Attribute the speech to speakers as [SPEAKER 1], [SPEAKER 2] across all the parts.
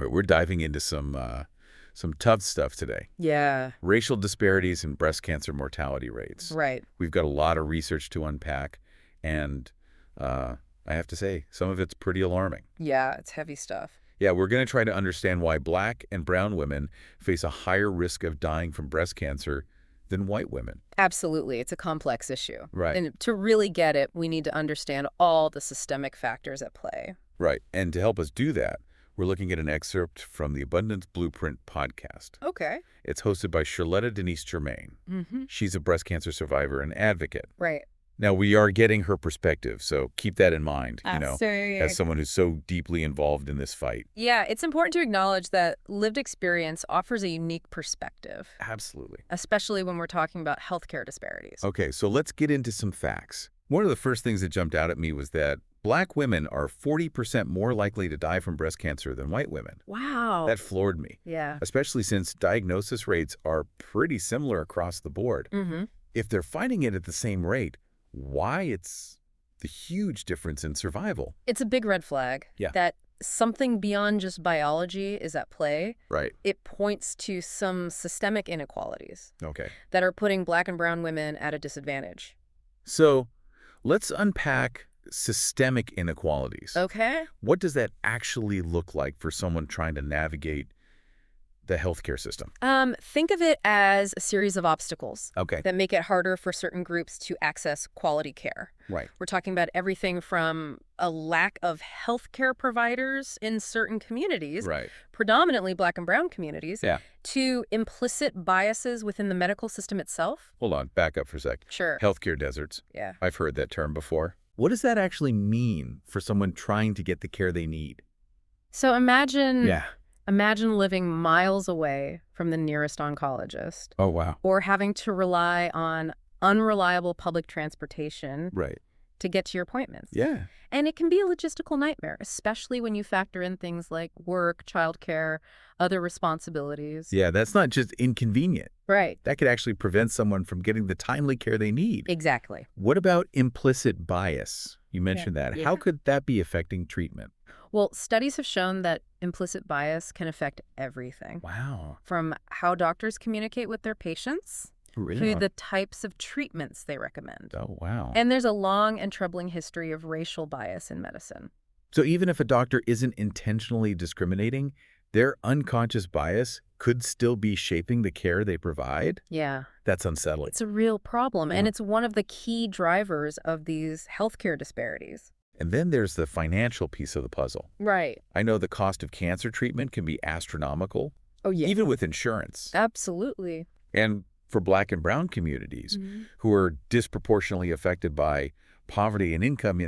[SPEAKER 1] All right, we're diving into some tough stuff today.
[SPEAKER 2] Yeah,
[SPEAKER 1] Racial disparities in breast cancer mortality rates.
[SPEAKER 2] right.
[SPEAKER 1] We've got a lot of research to unpack, and I have to say, some of it's pretty alarming.
[SPEAKER 2] Yeah, it's heavy stuff.
[SPEAKER 1] Yeah, we're going to try to understand why Black and brown women face a higher risk of dying from breast cancer than white women.
[SPEAKER 2] Absolutely. It's a complex issue.
[SPEAKER 1] Right.
[SPEAKER 2] And to really get it, we need to understand all the systemic factors at play.
[SPEAKER 1] Right. And to help us do that, we're looking at an excerpt from the Abundance Blueprint podcast.
[SPEAKER 2] Okay.
[SPEAKER 1] It's hosted by Sherletta Denice Germain.
[SPEAKER 2] Mm-hmm.
[SPEAKER 1] She's a breast cancer survivor and advocate.
[SPEAKER 2] Right.
[SPEAKER 1] Now, we are getting her perspective, so keep that in mind,
[SPEAKER 2] Absolutely.
[SPEAKER 1] as someone who's so deeply involved in this fight.
[SPEAKER 2] Yeah, it's important to acknowledge that lived experience offers a unique perspective,
[SPEAKER 1] Absolutely.
[SPEAKER 2] especially when we're talking about healthcare disparities.
[SPEAKER 1] Okay, so let's get into some facts. One of the first things that jumped out at me was that Black women are 40% more likely to die from breast cancer than white women.
[SPEAKER 2] Wow.
[SPEAKER 1] That floored me,
[SPEAKER 2] Yeah.
[SPEAKER 1] especially since diagnosis rates are pretty similar across the board.
[SPEAKER 2] Mm-hmm.
[SPEAKER 1] If they're finding it at the same rate, why it's the huge difference in survival?
[SPEAKER 2] It's a big red flag that something beyond just biology is at play.
[SPEAKER 1] Right.
[SPEAKER 2] It points to some systemic inequalities
[SPEAKER 1] Okay.
[SPEAKER 2] that are putting Black and brown women at a disadvantage.
[SPEAKER 1] So let's unpack systemic inequalities.
[SPEAKER 2] Okay.
[SPEAKER 1] What does that actually look like for someone trying to navigate the healthcare system?
[SPEAKER 2] Think of it as a series of obstacles
[SPEAKER 1] Okay.
[SPEAKER 2] that make it harder for certain groups to access quality care.
[SPEAKER 1] Right.
[SPEAKER 2] We're talking about everything from a lack of healthcare providers in certain communities,
[SPEAKER 1] Right.
[SPEAKER 2] predominantly Black and brown communities,
[SPEAKER 1] Yeah.
[SPEAKER 2] to implicit biases within the medical system itself.
[SPEAKER 1] Hold on. Back up for a sec.
[SPEAKER 2] Sure.
[SPEAKER 1] Healthcare deserts.
[SPEAKER 2] Yeah.
[SPEAKER 1] I've heard that term before. What does that actually mean for someone trying to get the care they need?
[SPEAKER 2] So imagine living miles away from the nearest oncologist,
[SPEAKER 1] Oh, wow.
[SPEAKER 2] or having to rely on unreliable public transportation
[SPEAKER 1] Right.
[SPEAKER 2] to get to your appointments.
[SPEAKER 1] Yeah.
[SPEAKER 2] And it can be a logistical nightmare, especially when you factor in things like work, childcare, other responsibilities.
[SPEAKER 1] Yeah, that's not just inconvenient.
[SPEAKER 2] Right.
[SPEAKER 1] That could actually prevent someone from getting the timely care they need.
[SPEAKER 2] Exactly.
[SPEAKER 1] What about implicit bias? You mentioned that.
[SPEAKER 2] Yeah.
[SPEAKER 1] How could that be affecting treatment?
[SPEAKER 2] Well, studies have shown that implicit bias can affect everything,
[SPEAKER 1] Wow.
[SPEAKER 2] from how doctors communicate with their patients to the types of treatments they recommend.
[SPEAKER 1] Oh, wow.
[SPEAKER 2] And there's a long and troubling history of racial bias in medicine.
[SPEAKER 1] So even if a doctor isn't intentionally discriminating, their unconscious bias could still be shaping the care they provide?
[SPEAKER 2] Yeah.
[SPEAKER 1] That's unsettling.
[SPEAKER 2] It's a real problem, and
[SPEAKER 1] Yeah.
[SPEAKER 2] it's one of the key drivers of these healthcare disparities.
[SPEAKER 1] And then there's the financial piece of the puzzle.
[SPEAKER 2] Right.
[SPEAKER 1] I know the cost of cancer treatment can be astronomical,
[SPEAKER 2] Oh, yeah.
[SPEAKER 1] even with insurance.
[SPEAKER 2] Absolutely.
[SPEAKER 1] And for Black and brown communities
[SPEAKER 2] Mhm.
[SPEAKER 1] who are disproportionately affected by poverty and income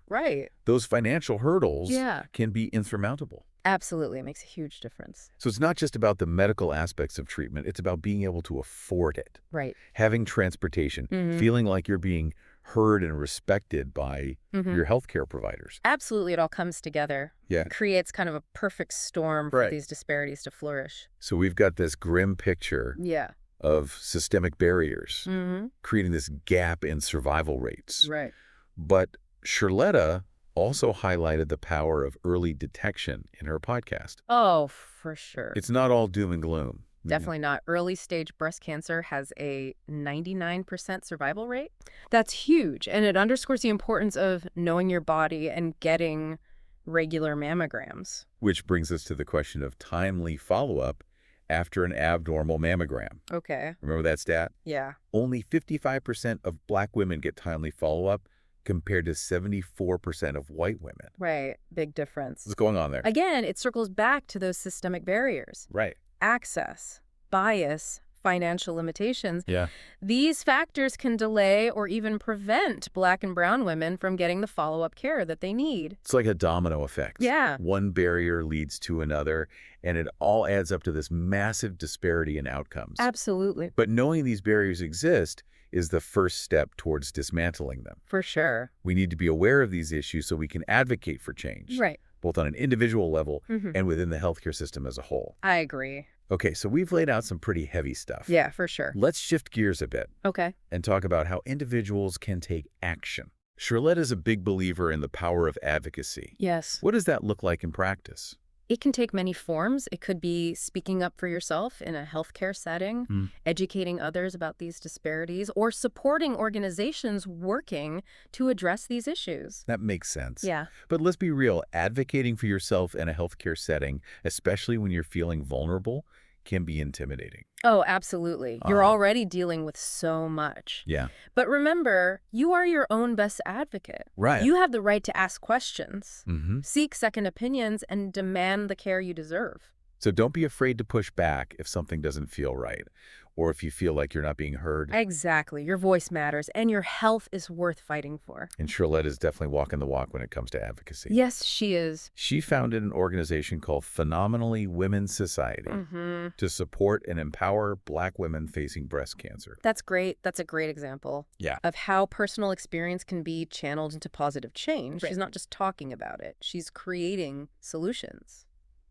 [SPEAKER 2] Right.
[SPEAKER 1] those financial hurdles
[SPEAKER 2] Yeah.
[SPEAKER 1] can be insurmountable.
[SPEAKER 2] Absolutely. It makes a huge difference.
[SPEAKER 1] So it's not just about the medical aspects of treatment, it's about being able to afford it,
[SPEAKER 2] Right.
[SPEAKER 1] having transportation,
[SPEAKER 2] Mhm.
[SPEAKER 1] feeling like you're being heard and respected by
[SPEAKER 2] Mhm.
[SPEAKER 1] your healthcare providers.
[SPEAKER 2] Absolutely. It all comes together.
[SPEAKER 1] Yeah.
[SPEAKER 2] It creates kind of a perfect storm for
[SPEAKER 1] Right.
[SPEAKER 2] these disparities to flourish.
[SPEAKER 1] So we've got this grim picture
[SPEAKER 2] Yeah.
[SPEAKER 1] of systemic barriers,
[SPEAKER 2] Mm-hmm.
[SPEAKER 1] creating this gap in survival rates.
[SPEAKER 2] Right.
[SPEAKER 1] But Sherletta also highlighted the power of early detection in her podcast.
[SPEAKER 2] Oh, for sure.
[SPEAKER 1] It's not all doom and gloom.
[SPEAKER 2] Definitely not. Early stage breast cancer has a 99% survival rate. That's huge. And it underscores the importance of knowing your body and getting regular mammograms.
[SPEAKER 1] Which brings us to the question of timely follow-up after an abnormal mammogram.
[SPEAKER 2] Okay.
[SPEAKER 1] Remember that stat?
[SPEAKER 2] Yeah.
[SPEAKER 1] Only 55% of Black women get timely follow-up compared to 74% of white women.
[SPEAKER 2] Right. Big difference.
[SPEAKER 1] What's going on there?
[SPEAKER 2] Again, it circles back to those systemic barriers.
[SPEAKER 1] Right.
[SPEAKER 2] Access, bias, financial limitations.
[SPEAKER 1] Yeah.
[SPEAKER 2] These factors can delay or even prevent Black and brown women from getting the follow-up care that they need.
[SPEAKER 1] It's like a domino effect.
[SPEAKER 2] Yeah.
[SPEAKER 1] One barrier leads to another, and it all adds up to this massive disparity in outcomes.
[SPEAKER 2] Absolutely.
[SPEAKER 1] But knowing these barriers exist is the first step towards dismantling them.
[SPEAKER 2] For sure.
[SPEAKER 1] We need to be aware of these issues so we can advocate for change,
[SPEAKER 2] Right.
[SPEAKER 1] both on an individual level
[SPEAKER 2] Mhm.
[SPEAKER 1] and within the healthcare system as a whole.
[SPEAKER 2] I agree.
[SPEAKER 1] Okay, so we've laid out some pretty heavy stuff.
[SPEAKER 2] Yeah, for sure.
[SPEAKER 1] Let's shift gears a bit
[SPEAKER 2] Okay.
[SPEAKER 1] and talk about how individuals can take action. Sherletta is a big believer in the power of advocacy.
[SPEAKER 2] Yes.
[SPEAKER 1] What does that look like in practice?
[SPEAKER 2] It can take many forms. It could be speaking up for yourself in a healthcare setting,
[SPEAKER 1] Hmm.
[SPEAKER 2] educating others about these disparities, or supporting organizations working to address these issues.
[SPEAKER 1] That makes sense.
[SPEAKER 2] Yeah.
[SPEAKER 1] But let's be real, advocating for yourself in a healthcare setting, especially when you're feeling vulnerable, can be intimidating.
[SPEAKER 2] Oh, absolutely. You're
[SPEAKER 1] Uh,
[SPEAKER 2] already dealing with so much.
[SPEAKER 1] yeah.
[SPEAKER 2] But remember, you are your own best advocate.
[SPEAKER 1] Right.
[SPEAKER 2] You have the right to ask questions,
[SPEAKER 1] Mm-hmm.
[SPEAKER 2] seek second opinions, and demand the care you deserve.
[SPEAKER 1] So don't be afraid to push back if something doesn't feel right, or if you feel like you're not being heard.
[SPEAKER 2] Exactly. Your voice matters, and your health is worth fighting for.
[SPEAKER 1] And Sherletta is definitely walking the walk when it comes to advocacy.
[SPEAKER 2] Yes, she is.
[SPEAKER 1] She founded an organization called Phenomenally Women's Society
[SPEAKER 2] Mm-hmm.
[SPEAKER 1] to support and empower Black women facing breast cancer.
[SPEAKER 2] That's great. That's a great example
[SPEAKER 1] Yeah.
[SPEAKER 2] of how personal experience can be channeled into positive change.
[SPEAKER 1] Right.
[SPEAKER 2] She's not just talking about it. She's creating solutions.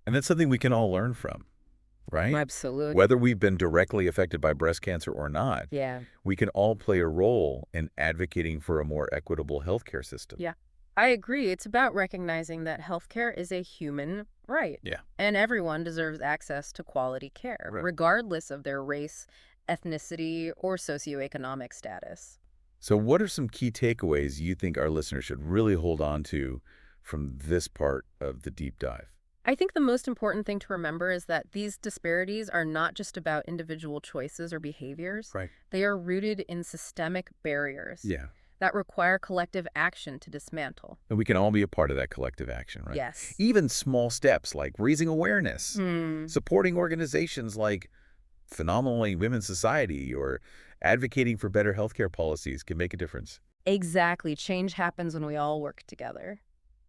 [SPEAKER 1] And that's something we can all learn from, right?
[SPEAKER 2] Absolutely.
[SPEAKER 1] Whether we've been directly affected by breast cancer or not,
[SPEAKER 2] Yeah.
[SPEAKER 1] we can all play a role in advocating for a more equitable healthcare system.
[SPEAKER 2] Yeah. I agree. It's about recognizing that healthcare is a human right.
[SPEAKER 1] Yeah.
[SPEAKER 2] And everyone deserves access to quality care,
[SPEAKER 1] Right.
[SPEAKER 2] regardless of their race, ethnicity, or socioeconomic status.
[SPEAKER 1] So what are some key takeaways you think our listeners should really hold on to from this part of the deep dive?
[SPEAKER 2] I think the most important thing to remember is that these disparities are not just about individual choices or behaviors.
[SPEAKER 1] Right.
[SPEAKER 2] They are rooted in systemic barriers
[SPEAKER 1] Yeah.
[SPEAKER 2] that require collective action to dismantle.
[SPEAKER 1] And we can all be a part of that collective action, right?
[SPEAKER 2] Yes.
[SPEAKER 1] Even small steps like raising awareness, supporting organizations like Phenomenally Women's Society, or advocating for better healthcare policies can make a difference.
[SPEAKER 2] Exactly. Change happens when we all work together.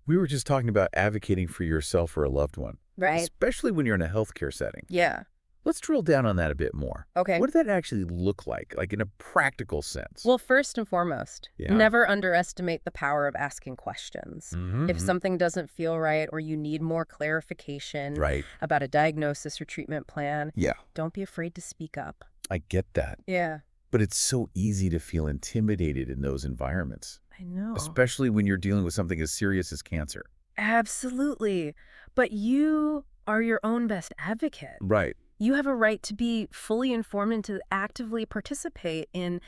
[SPEAKER 1] We were just talking about advocating for yourself or a loved one,
[SPEAKER 2] Right.
[SPEAKER 1] especially when you're in a healthcare setting.
[SPEAKER 2] Yeah.
[SPEAKER 1] Let's drill down on that a bit more.
[SPEAKER 2] Okay.
[SPEAKER 1] What does that actually look like in a practical sense?
[SPEAKER 2] Well, first and foremost,
[SPEAKER 1] Yeah.
[SPEAKER 2] never underestimate the power of asking questions.
[SPEAKER 1] Mhm,
[SPEAKER 2] If something doesn't feel right or you need more clarification
[SPEAKER 1] right.
[SPEAKER 2] about a diagnosis or treatment plan,
[SPEAKER 1] Yeah,
[SPEAKER 2] don't be afraid to speak up.
[SPEAKER 1] I get that.
[SPEAKER 2] Yeah.
[SPEAKER 1] But it's so easy to feel intimidated in those environments,
[SPEAKER 2] I know.
[SPEAKER 1] especially when you're dealing with something as serious as cancer.
[SPEAKER 2] Absolutely. But you are your own best advocate.
[SPEAKER 1] Right.
[SPEAKER 2] You have a right to be fully informed and to actively participate in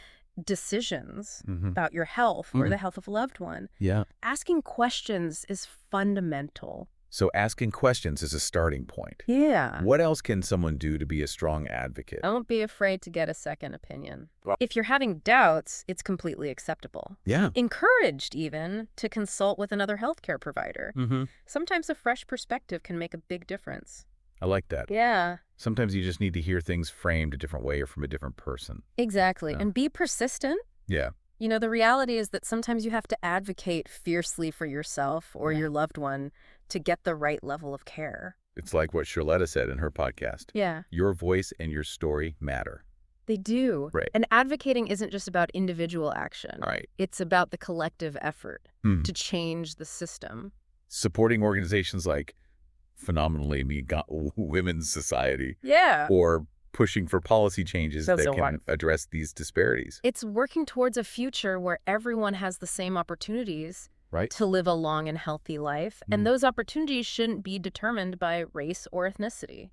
[SPEAKER 2] decisions
[SPEAKER 1] Mhm.
[SPEAKER 2] about your health or
[SPEAKER 1] Mhm.
[SPEAKER 2] the health of a loved one.
[SPEAKER 1] Yeah.
[SPEAKER 2] Asking questions is fundamental.
[SPEAKER 1] So asking questions is a starting point.
[SPEAKER 2] Yeah.
[SPEAKER 1] What else can someone do to be a strong advocate?
[SPEAKER 2] Don't be afraid to get a second opinion.
[SPEAKER 1] Well-
[SPEAKER 2] If you're having doubts, it's completely acceptable.
[SPEAKER 1] Yeah.
[SPEAKER 2] Encouraged, even, to consult with another healthcare provider.
[SPEAKER 1] Mm-hmm.
[SPEAKER 2] Sometimes a fresh perspective can make a big difference.
[SPEAKER 1] I like that.
[SPEAKER 2] Yeah,
[SPEAKER 1] Sometimes you just need to hear things framed a different way or from a different person.
[SPEAKER 2] exactly.
[SPEAKER 1] Yeah.
[SPEAKER 2] And be persistent.
[SPEAKER 1] Yeah.
[SPEAKER 2] You know, the reality is that sometimes you have to advocate fiercely for yourself or your loved one to get the right level of care.
[SPEAKER 1] It's like what Sherletta said in her podcast.
[SPEAKER 2] Yeah,
[SPEAKER 1] Your voice and your story matter.
[SPEAKER 2] they do.
[SPEAKER 1] Right.
[SPEAKER 2] And advocating isn't just about individual action.
[SPEAKER 1] All right.
[SPEAKER 2] It's about the collective effort
[SPEAKER 1] Hmm.
[SPEAKER 2] to change the system.
[SPEAKER 1] Supporting organizations like Phenomenally Women's Society,
[SPEAKER 2] Yeah.
[SPEAKER 1] or pushing for policy changes
[SPEAKER 2] That's
[SPEAKER 1] that
[SPEAKER 2] so
[SPEAKER 1] can
[SPEAKER 2] right.
[SPEAKER 1] address these disparities.
[SPEAKER 2] It's working towards a future where everyone has the same opportunities
[SPEAKER 1] Right?
[SPEAKER 2] to live a long and healthy life.
[SPEAKER 1] Mm.
[SPEAKER 2] And those opportunities shouldn't be determined by race or ethnicity.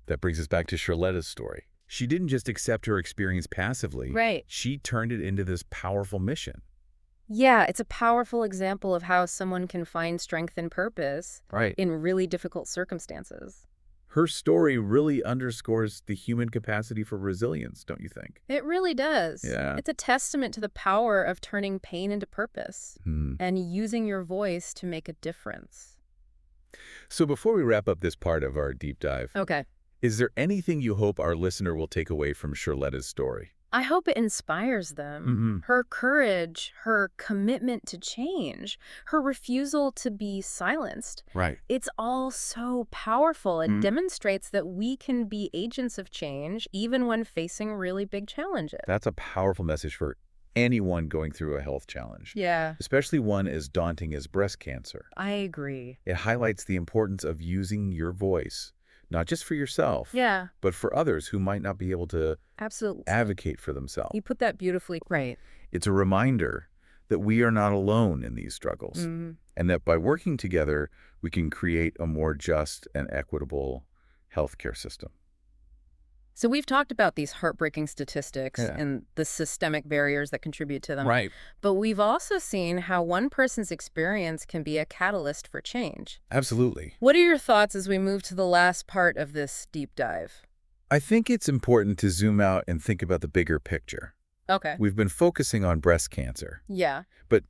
[SPEAKER 1] That brings us back to Sherletta's story. She didn't just accept her experience passively.
[SPEAKER 2] Right.
[SPEAKER 1] She turned it into this powerful mission.
[SPEAKER 2] Yeah, it's a powerful example of how someone can find strength and purpose
[SPEAKER 1] Right.
[SPEAKER 2] in really difficult circumstances.
[SPEAKER 1] Her story really underscores the human capacity for resilience, don't you think?
[SPEAKER 2] It really does.
[SPEAKER 1] Yeah.
[SPEAKER 2] It's a testament to the power of turning pain into purpose
[SPEAKER 1] Hmm.
[SPEAKER 2] and using your voice to make a difference.
[SPEAKER 1] So before we wrap up this part of our deep dive,
[SPEAKER 2] Okay.
[SPEAKER 1] is there anything you hope our listener will take away from Sherletta's story?
[SPEAKER 2] I hope it inspires them.
[SPEAKER 1] Mm-hmm.
[SPEAKER 2] Her courage, her commitment to change, her refusal to be silenced.
[SPEAKER 1] Right.
[SPEAKER 2] It's all so powerful. It
[SPEAKER 1] Mm.
[SPEAKER 2] demonstrates that we can be agents of change even when facing really big challenges.
[SPEAKER 1] That's a powerful message for anyone going through a health challenge,
[SPEAKER 2] Yeah,
[SPEAKER 1] especially one as daunting as breast cancer.
[SPEAKER 2] I agree.
[SPEAKER 1] It highlights the importance of using your voice, not just for yourself,
[SPEAKER 2] Yeah,
[SPEAKER 1] but for others who might not be able to
[SPEAKER 2] absolutely.
[SPEAKER 1] advocate for themselves.
[SPEAKER 2] You put that beautifully. Right.
[SPEAKER 1] It's a reminder that we are not alone in these struggles, and that by working together, we can create a more just and equitable healthcare system.
[SPEAKER 2] So we've talked about these heartbreaking statistics
[SPEAKER 1] Yeah.
[SPEAKER 2] and the systemic barriers that contribute to them.
[SPEAKER 1] Right.
[SPEAKER 2] But we've also seen how one person's experience can be a catalyst for change.
[SPEAKER 1] Absolutely.
[SPEAKER 2] What are your thoughts as we move to the last part of this deep dive?
[SPEAKER 1] I think it's important to zoom out and think about the bigger picture.
[SPEAKER 2] Okay.
[SPEAKER 1] We've been focusing on breast cancer,
[SPEAKER 2] Yeah.
[SPEAKER 1] but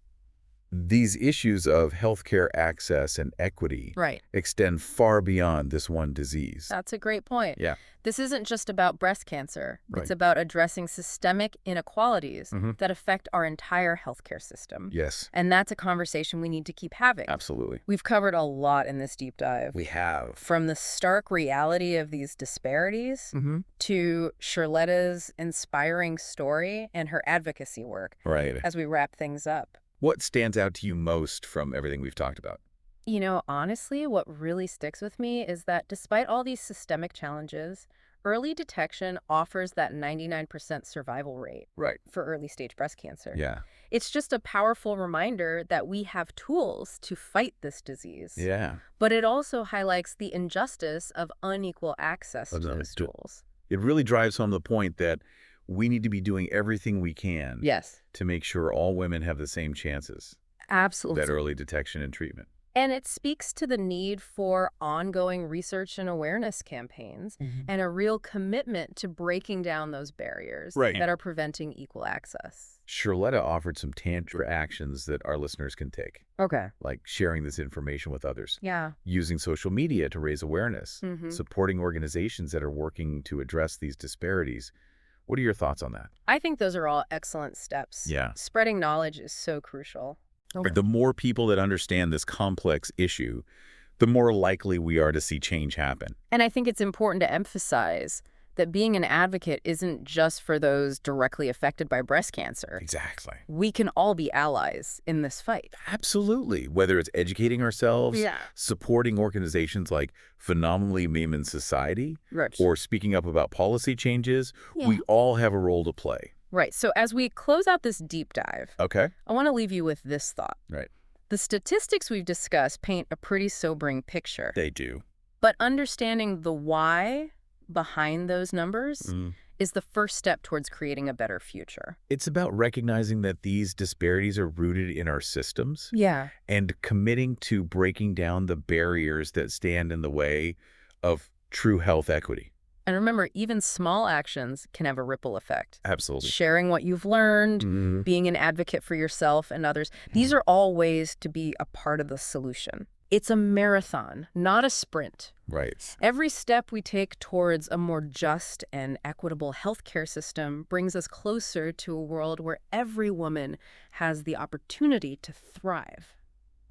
[SPEAKER 1] these issues of healthcare access and equity
[SPEAKER 2] Right.
[SPEAKER 1] extend far beyond this one disease.
[SPEAKER 2] That's a great point.
[SPEAKER 1] Yeah.
[SPEAKER 2] This isn't just about breast cancer.
[SPEAKER 1] Right.
[SPEAKER 2] It's about addressing systemic inequalities that affect our entire healthcare system.
[SPEAKER 1] Yes,
[SPEAKER 2] And that's a conversation we need to keep having.
[SPEAKER 1] absolutely.
[SPEAKER 2] We've covered a lot in this deep dive.
[SPEAKER 1] We have.
[SPEAKER 2] From the stark reality of these disparities to Sherletta's inspiring story and her advocacy work
[SPEAKER 1] Right.
[SPEAKER 2] as we wrap things up.
[SPEAKER 1] What stands out to you most from everything we've talked about?
[SPEAKER 2] You know, honestly, what really sticks with me is that despite all these systemic challenges, early detection offers that 99% survival rate
[SPEAKER 1] Right.
[SPEAKER 2] for early stage breast cancer.
[SPEAKER 1] Yeah.
[SPEAKER 2] It's just a powerful reminder that we have tools to fight this disease.
[SPEAKER 1] Yeah.
[SPEAKER 2] But it also highlights the injustice of unequal access to those tools.
[SPEAKER 1] It really drives home the point that we need to be doing everything we can
[SPEAKER 2] Yes,
[SPEAKER 1] to make sure all women have the same chances,
[SPEAKER 2] absolutely.
[SPEAKER 1] that early detection and treatment.
[SPEAKER 2] And it speaks to the need for ongoing research and awareness campaigns and a real commitment to breaking down those barriers that are preventing equal access.
[SPEAKER 1] Sherletta offered some tangible actions that our listeners can take,
[SPEAKER 2] Okay.
[SPEAKER 1] like sharing this information with others,
[SPEAKER 2] Yeah.
[SPEAKER 1] using social media to raise awareness, supporting organizations that are working to address these disparities. What are your thoughts on that?
[SPEAKER 2] I think those are all excellent steps.
[SPEAKER 1] Yeah.
[SPEAKER 2] Spreading knowledge is so crucial.
[SPEAKER 1] The more people that understand this complex issue, the more likely we are to see change happen.
[SPEAKER 2] And I think it's important to emphasize that being an advocate isn't just for those directly affected by breast cancer.
[SPEAKER 1] Exactly.
[SPEAKER 2] We can all be allies in this fight.
[SPEAKER 1] Absolutely. Whether it's educating ourselves,
[SPEAKER 2] Yeah.
[SPEAKER 1] supporting organizations like Phenomenally Women Society,
[SPEAKER 2] Right.
[SPEAKER 1] or speaking up about policy changes,
[SPEAKER 2] Yeah.
[SPEAKER 1] we all have a role to play.
[SPEAKER 2] Right. So as we close out this deep dive,
[SPEAKER 1] Okay.
[SPEAKER 2] I want to leave you with this thought.
[SPEAKER 1] Right.
[SPEAKER 2] The statistics we've discussed paint a pretty sobering picture.
[SPEAKER 1] They do.
[SPEAKER 2] But understanding the why behind those numbers is the first step towards creating a better future.
[SPEAKER 1] It's about recognizing that these disparities are rooted in our systems
[SPEAKER 2] Yeah.
[SPEAKER 1] and committing to breaking down the barriers that stand in the way of true health equity.
[SPEAKER 2] And remember, even small actions can have a ripple effect.
[SPEAKER 1] Absolutely.
[SPEAKER 2] Sharing what you've learned, being an advocate for yourself and others, these are all ways to be a part of the solution. It's a marathon, not a sprint.
[SPEAKER 1] Right.
[SPEAKER 2] Every step we take towards a more just and equitable healthcare system brings us closer to a world where every woman has the opportunity to thrive.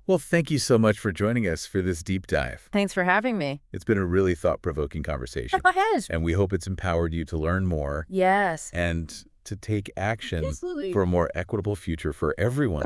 [SPEAKER 1] Well, thank you so much for joining us for this deep dive.
[SPEAKER 2] Thanks for having me.
[SPEAKER 1] It's been a really thought-provoking conversation,
[SPEAKER 2] Go ahead.
[SPEAKER 1] and we hope it's empowered you to learn more
[SPEAKER 2] Yes.
[SPEAKER 1] and to take action
[SPEAKER 2] Absolutely.
[SPEAKER 1] for a more equitable future for everyone.